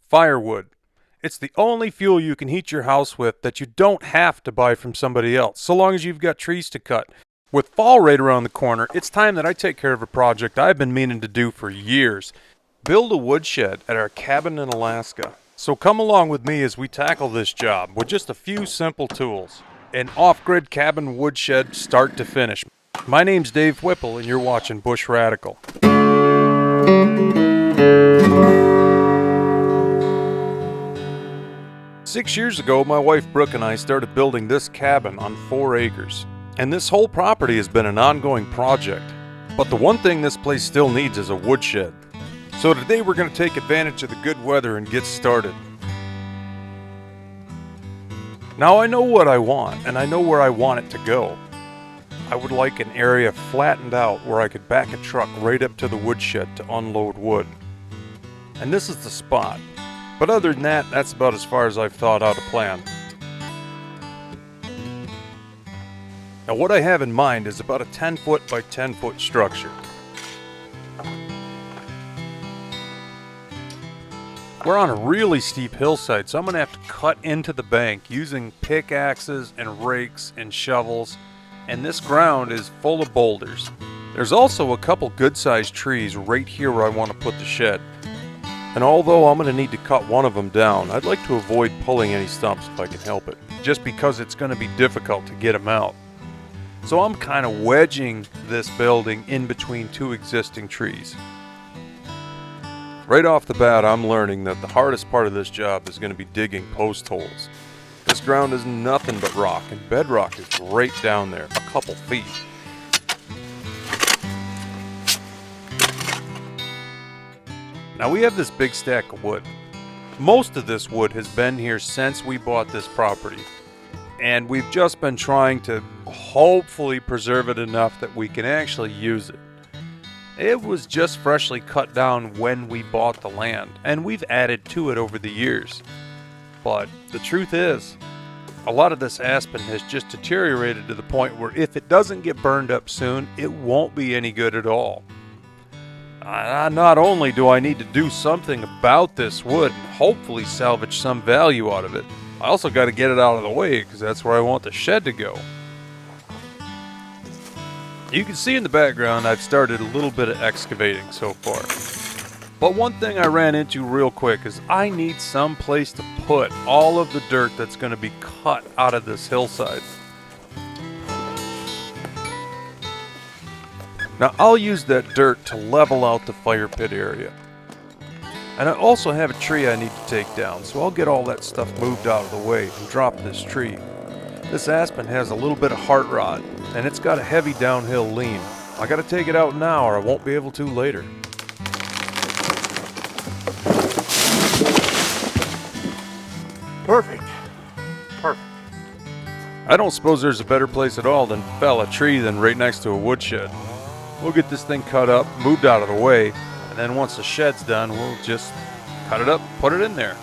Firewood. It's the only fuel you can heat your house with that you don't have to buy from somebody else, so long as you've got trees to cut. With fall right around the corner, it's time that I take care of a project I've been meaning to do for years. Build a woodshed at our cabin in Alaska. So come along with me as we tackle this job with just a few simple tools. An off-grid cabin woodshed start to finish. My name's Dave Whipple and you're watching Bush Radical. 6 years ago, my wife Brooke and I started building this cabin on 4 acres. And this whole property has been an ongoing project. But the one thing this place still needs is a woodshed. So today we're going to take advantage of the good weather and get started. Now I know what I want, and I know where I want it to go. I would like an area flattened out where I could back a truck right up to the woodshed to unload wood. And this is the spot. But other than that, that's about as far as I've thought out a plan. Now what I have in mind is about a 10-foot by 10-foot structure. We're on a really steep hillside, so I'm going to have to cut into the bank using pickaxes and rakes and shovels, and this ground is full of boulders. There's also a couple good-sized trees right here where I want to put the shed. And although I'm going to need to cut one of them down, I'd like to avoid pulling any stumps if I can help it, just because it's going to be difficult to get them out. So I'm kind of wedging this building in between 2 existing trees. Right off the bat, I'm learning that the hardest part of this job is going to be digging post holes. This ground is nothing but rock, and bedrock is right down there, a couple feet. Now we have this big stack of wood. Most of this wood has been here since we bought this property. And we've just been trying to hopefully preserve it enough that we can actually use it. It was just freshly cut down when we bought the land, and we've added to it over the years. But the truth is, a lot of this aspen has just deteriorated to the point where if it doesn't get burned up soon, it won't be any good at all. Not only do I need to do something about this wood and hopefully salvage some value out of it, I also got to get it out of the way because that's where I want the shed to go. You can see in the background I've started a little bit of excavating so far. But one thing I ran into real quick is I need some place to put all of the dirt that's going to be cut out of this hillside. Now I'll use that dirt to level out the fire pit area. And I also have a tree I need to take down, so I'll get all that stuff moved out of the way and drop this tree. This aspen has a little bit of heart rot, and it's got a heavy downhill lean. I gotta take it out now or I won't be able to later. Perfect. Perfect. I don't suppose there's a better place at all than fell a tree than right next to a woodshed. We'll get this thing cut up, moved out of the way, and then once the shed's done, we'll just cut it up, put it in there.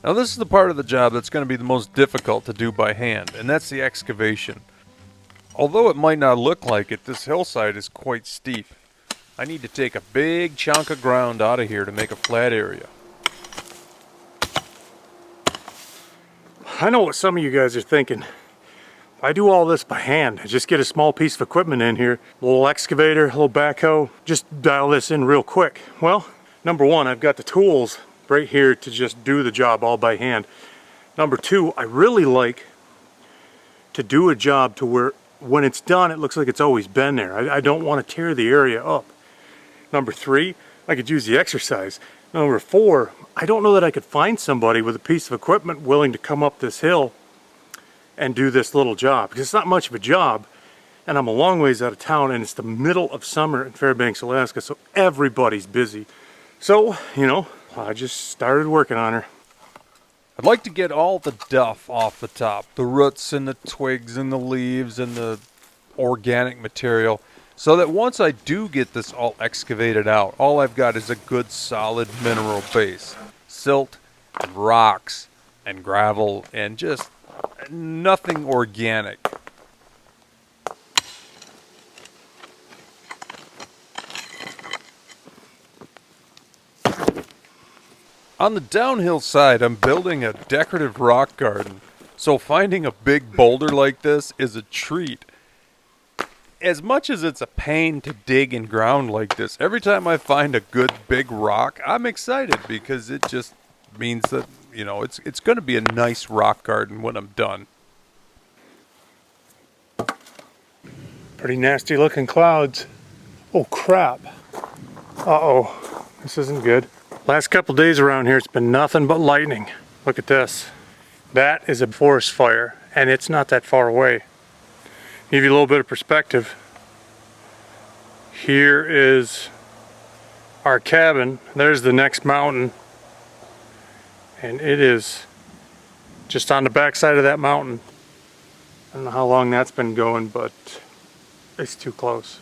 Now this is the part of the job that's going to be the most difficult to do by hand, and that's the excavation. Although it might not look like it, this hillside is quite steep. I need to take a big chunk of ground out of here to make a flat area. I know what some of you guys are thinking. I do all this by hand. I just get a small piece of equipment in here, a little excavator, a little backhoe, just dial this in real quick. Well, number one, I've got the tools right here to just do the job all by hand. Number two, I really like to do a job to where when it's done, it looks like it's always been there. I don't want to tear the area up. Number three, I could use the exercise. Number four, I don't know that I could find somebody with a piece of equipment willing to come up this hill and do this little job, because it's not much of a job, and I'm a long ways out of town, and it's the middle of summer in Fairbanks, Alaska, so everybody's busy. So, you know, I just started working on her. I'd like to get all the duff off the top, the roots and the twigs and the leaves and the organic material, so that once I do get this all excavated out, all I've got is a good solid mineral base. Silt and rocks and gravel and just nothing organic. On the downhill side, I'm building a decorative rock garden, so finding a big boulder like this is a treat. As much as it's a pain to dig in ground like this, every time I find a good big rock, I'm excited because it just means that, it's going to be a nice rock garden when I'm done. Pretty nasty looking clouds. Oh crap. Uh-oh, this isn't good. Last couple days around here, it's been nothing but lightning. Look at this. That is a forest fire, and it's not that far away. Give you a little bit of perspective. Here is our cabin. There's the next mountain. And it is just on the backside of that mountain. I don't know how long that's been going, but it's too close.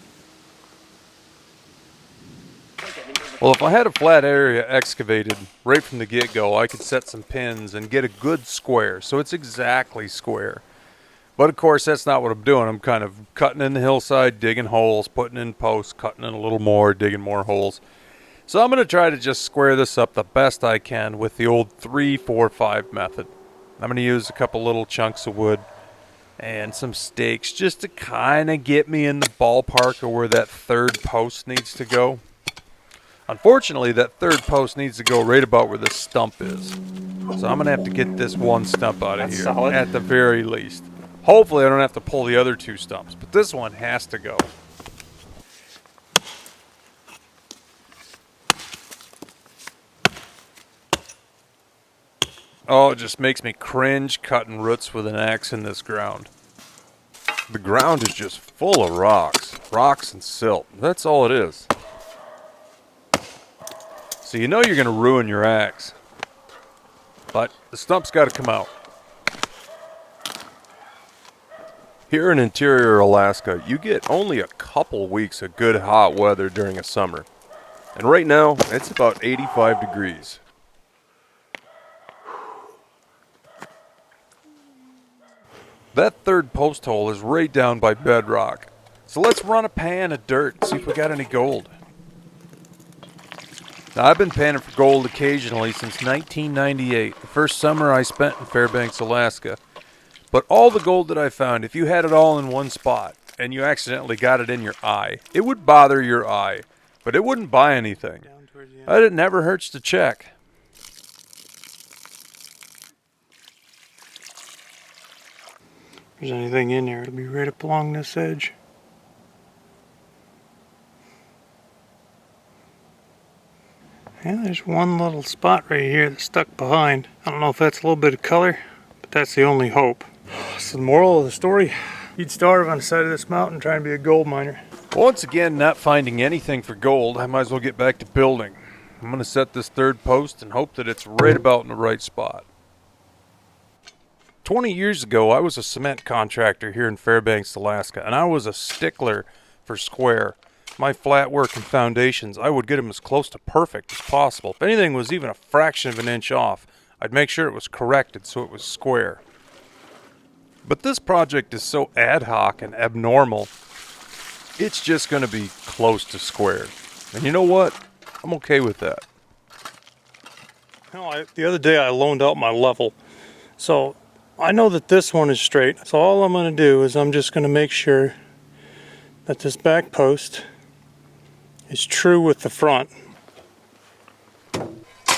Well, if I had a flat area excavated right from the get-go, I could set some pins and get a good square, so it's exactly square. But of course, that's not what I'm doing. I'm kind of cutting in the hillside, digging holes, putting in posts, cutting in a little more, digging more holes. So I'm going to try to just square this up the best I can with the old 3, 4, 5 method. I'm going to use a couple little chunks of wood and some stakes just to kind of get me in the ballpark of where that third post needs to go. Unfortunately, that third post needs to go right about where this stump is. So I'm going to have to get this one stump out of here solid. at the very least. Hopefully I don't have to pull the other 2 stumps, but this one has to go. Oh, it just makes me cringe cutting roots with an axe in this ground. The ground is just full of rocks and silt. That's all it is. So you know you're going to ruin your axe. But the stump's got to come out. Here in interior Alaska, you get only a couple weeks of good hot weather during a summer. And right now, it's about 85 degrees. That third post hole is right down by bedrock. So let's run a pan of dirt and see if we got any gold. Now, I've been panning for gold occasionally since 1998, the first summer I spent in Fairbanks, Alaska. But all the gold that I found, if you had it all in one spot and you accidentally got it in your eye, it would bother your eye, but it wouldn't buy anything. But it never hurts to check. If there's anything in there, it'll be right up along this edge. Yeah, there's one little spot right here that's stuck behind. I don't know if that's a little bit of color, but that's the only hope. So the moral of the story, you'd starve on the side of this mountain trying to be a gold miner. Once again, not finding anything for gold, I might as well get back to building. I'm going to set this third post and hope that it's right about in the right spot. 20 years ago, I was a cement contractor here in Fairbanks, Alaska, and I was a stickler for square. My flat work and foundations, I would get them as close to perfect as possible. If anything was even a fraction of an inch off, I'd make sure it was corrected so it was square. But this project is so ad hoc and abnormal, it's just going to be close to square. And you know what? I'm okay with that. The other day I loaned out my level, so I know that this one is straight. So all I'm going to do is I'm just going to make sure that this back post is true with the front.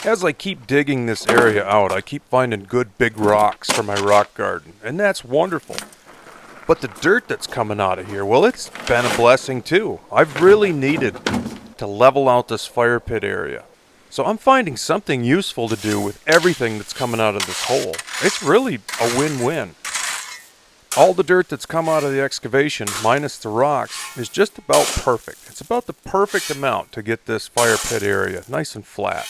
As I keep digging this area out, I keep finding good big rocks for my rock garden, and that's wonderful. But the dirt that's coming out of here, well, it's been a blessing too. I've really needed to level out this fire pit area. So I'm finding something useful to do with everything that's coming out of this hole. It's really a win-win. All the dirt that's come out of the excavation, minus the rocks, is just about perfect. It's about the perfect amount to get this fire pit area nice and flat.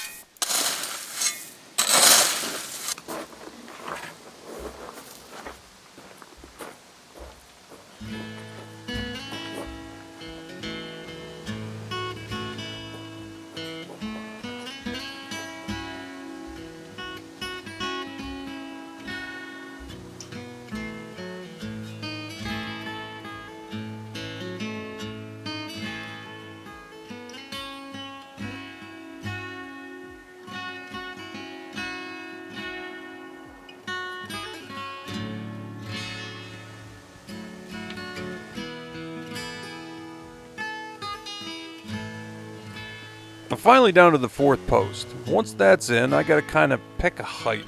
I'm finally down to the 4th post. Once that's in, I gotta kind of pick a height.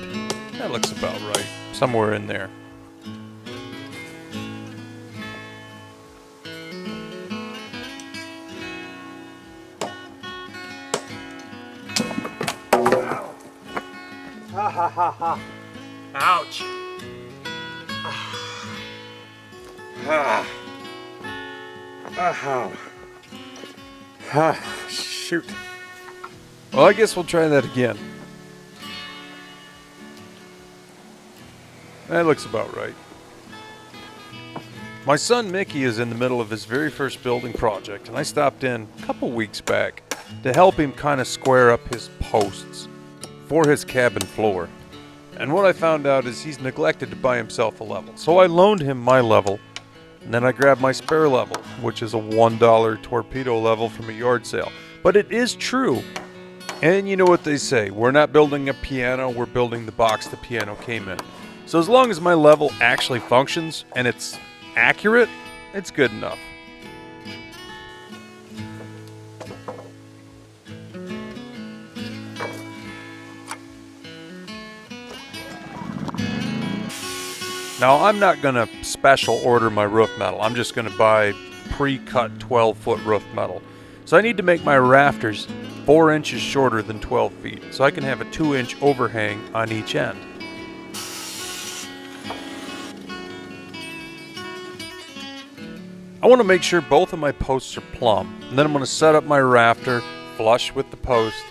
That looks about right. Somewhere in there. Ha ha ha ha. Ouch. Ah. Oh. Ah, shoot. Well, I guess we'll try that again. That looks about right. My son Mickey is in the middle of his very first building project, and I stopped in a couple weeks back to help him kind of square up his posts for his cabin floor. And what I found out is he's neglected to buy himself a level. So I loaned him my level, and then I grabbed my spare level, which is a $1 torpedo level from a yard sale. But it is true. And you know what they say, we're not building a piano, we're building the box the piano came in. So as long as my level actually functions and it's accurate, it's good enough. Now, I'm not going to special order my roof metal. I'm just going to buy pre-cut 12-foot roof metal. So I need to make my rafters 4 inches shorter than 12 feet, so I can have a 2-inch overhang on each end. I want to make sure both of my posts are plumb, and then I'm going to set up my rafter flush with the post,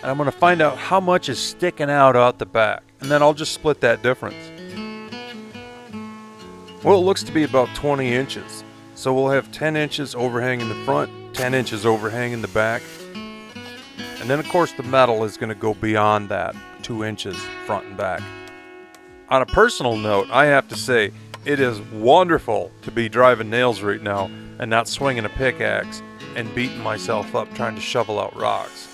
and I'm going to find out how much is sticking out the back, and then I'll just split that difference. Well, it looks to be about 20 inches. So we'll have 10 inches overhang in the front, 10 inches overhang in the back. And then of course the metal is going to go beyond that, 2 inches front and back. On a personal note, I have to say, it is wonderful to be driving nails right now and not swinging a pickaxe and beating myself up trying to shovel out rocks.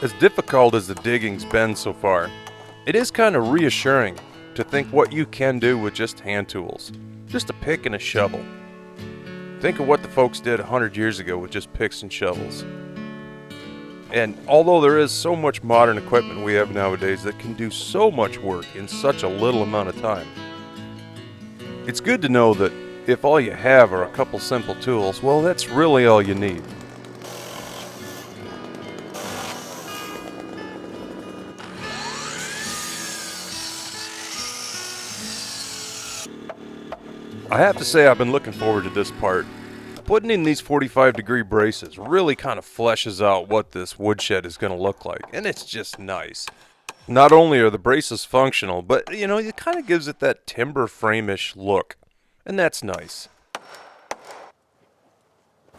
As difficult as the digging's been so far, it is kind of reassuring to think what you can do with just hand tools. Just a pick and a shovel. Think of what the folks did 100 years ago with just picks and shovels. And although there is so much modern equipment we have nowadays that can do so much work in such a little amount of time, it's good to know that if all you have are a couple simple tools, well, that's really all you need. I have to say I've been looking forward to this part. Putting in these 45-degree braces really kind of fleshes out what this woodshed is going to look like, and it's just nice. Not only are the braces functional, but you know, it kind of gives it that timber frame-ish look, and that's nice.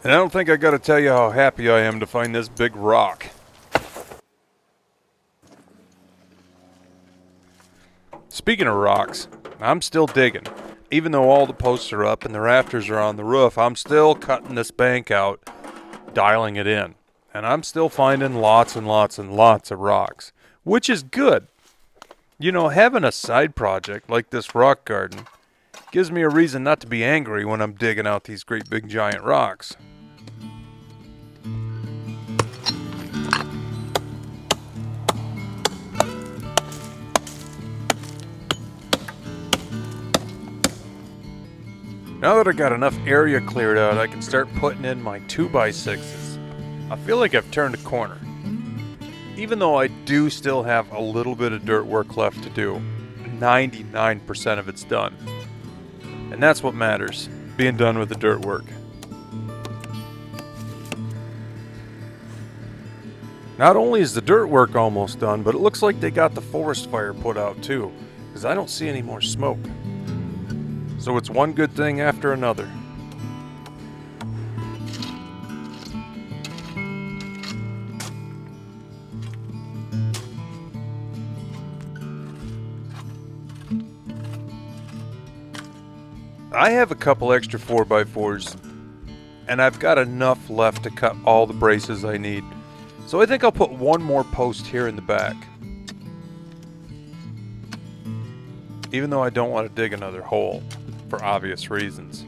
And I don't think I got to tell you how happy I am to find this big rock. Speaking of rocks, I'm still digging. Even though all the posts are up and the rafters are on the roof, I'm still cutting this bank out, dialing it in. And I'm still finding lots and lots and lots of rocks, which is good. You know, having a side project like this rock garden gives me a reason not to be angry when I'm digging out these great big giant rocks. Now that I got enough area cleared out, I can start putting in my 2x6s. I feel like I've turned a corner. Even though I do still have a little bit of dirt work left to do, 99% of it's done. And that's what matters, being done with the dirt work. Not only is the dirt work almost done, but it looks like they got the forest fire put out too, because I don't see any more smoke. So it's one good thing after another. I have a couple extra 4x4s, and I've got enough left to cut all the braces I need. So I think I'll put one more post here in the back. even though I don't want to dig another hole, for obvious reasons.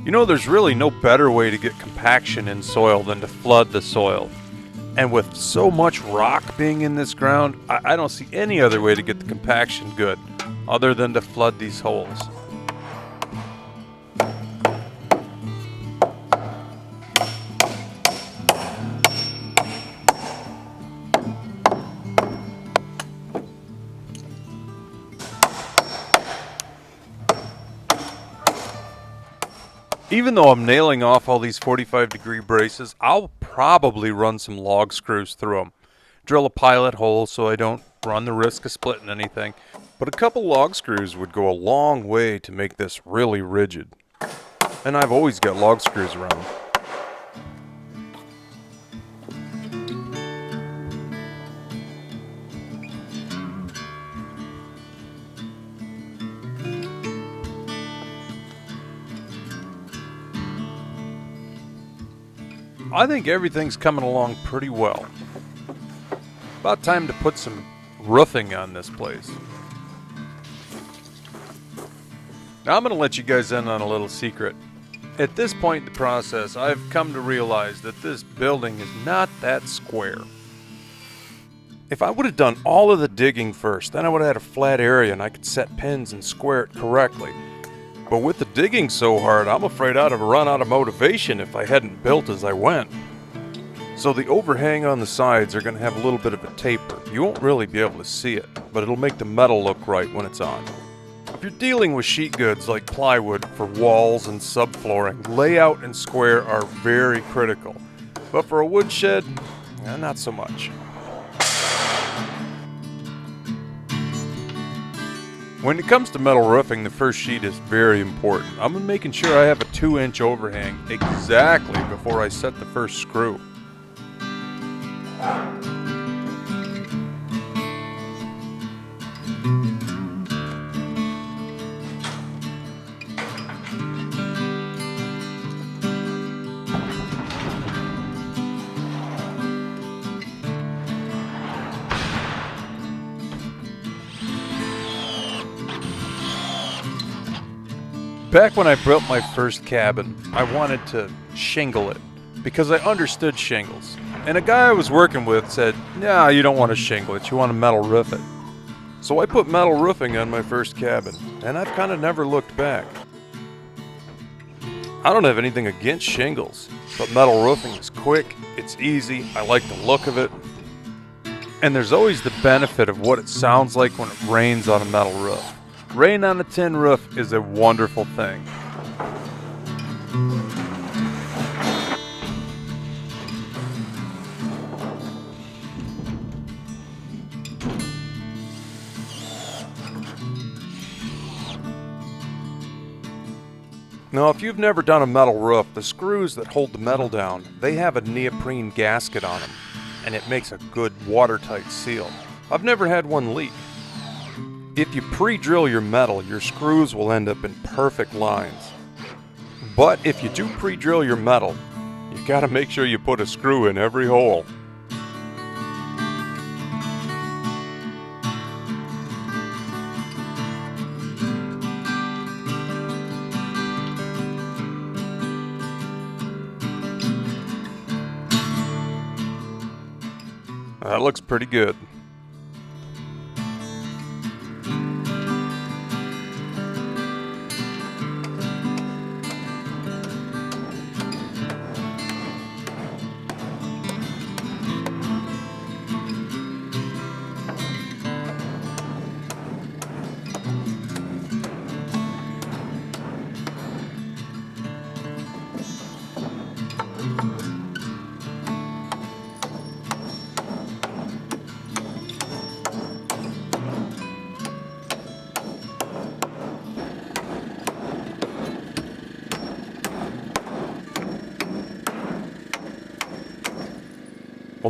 You know, there's really no better way to get compaction in soil than to flood the soil. And with so much rock being in this ground, I don't see any other way to get the compaction good other than to flood these holes. Even though I'm nailing off all these 45-degree braces, I'll probably run some log screws through them. Drill a pilot hole so I don't run the risk of splitting anything. But a couple log screws would go a long way to make this really rigid. And I've always got log screws around. I think everything's coming along pretty well. About time to put some roofing on this place. Now I'm going to let you guys in on a little secret. At this point in the process, I've come to realize that this building is not that square. If I would have done all of the digging first, then I would have had a flat area and I could set pins and square it correctly. But with the digging so hard, I'm afraid I'd have run out of motivation if I hadn't built as I went. So the overhang on the sides are going to have a little bit of a taper. You won't really be able to see it, but it'll make the metal look right when it's on. If you're dealing with sheet goods like plywood for walls and subflooring, layout and square are very critical. But for a woodshed, not so much. When it comes to metal roofing, the first sheet is very important. I'm making sure I have a 2-inch overhang exactly before I set the first screw. Back when I built my first cabin, I wanted to shingle it because I understood shingles. And a guy I was working with said, "Nah, you don't want to shingle it, you want to metal roof it." So I put metal roofing on my first cabin, and I've kind of never looked back. I don't have anything against shingles, but metal roofing is quick, it's easy, I like the look of it. And there's always the benefit of what it sounds like when it rains on a metal roof. Rain on a tin roof is a wonderful thing. Now, if you've never done a metal roof, the screws that hold the metal down, they have a neoprene gasket on them, and it makes a good watertight seal. I've never had one leak. If you pre-drill your metal, your screws will end up in perfect lines. But if you do pre-drill your metal, you gotta make sure you put a screw in every hole. That looks pretty good.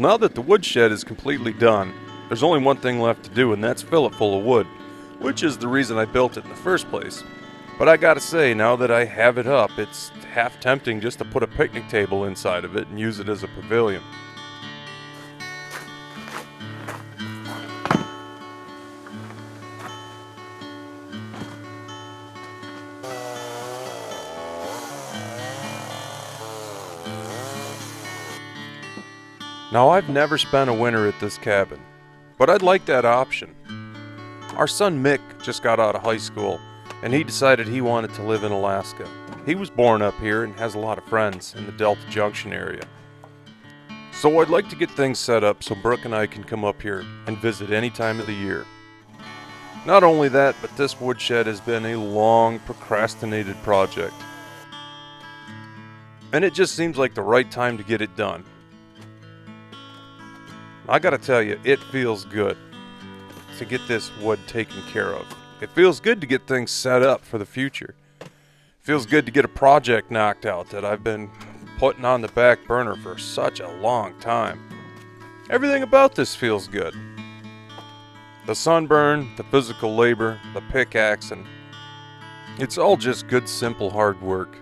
Well, now that the woodshed is completely done, there's only one thing left to do, and that's fill it full of wood, which is the reason I built it in the first place. But I gotta say, now that I have it up, it's half tempting just to put a picnic table inside of it and use it as a pavilion. Now, I've never spent a winter at this cabin, but I'd like that option. Our son Mick just got out of high school, and he decided he wanted to live in Alaska. He was born up here and has a lot of friends in the Delta Junction area. So I'd like to get things set up so Brooke and I can come up here and visit any time of the year. Not only that, but this woodshed has been a long procrastinated project. And it just seems like the right time to get it done. I gotta tell you, it feels good to get this wood taken care of. It feels good to get things set up for the future. It feels good to get a project knocked out that I've been putting on the back burner for such a long time. Everything about this feels good. The sunburn, the physical labor, the pickaxe, and it's all just good, simple, hard work.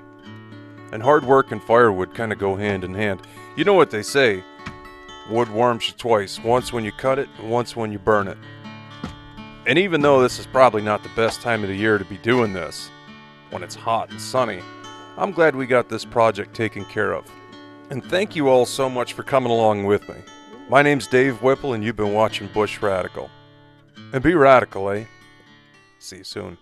And hard work and firewood kind of go hand in hand. You know what they say, wood warms you twice, once when you cut it and once when you burn it. And even though this is probably not the best time of the year to be doing this, when it's hot and sunny, I'm glad we got this project taken care of. And thank you all so much for coming along with me. My name's Dave Whipple and you've been watching Bush Radical. And be radical, eh? See you soon.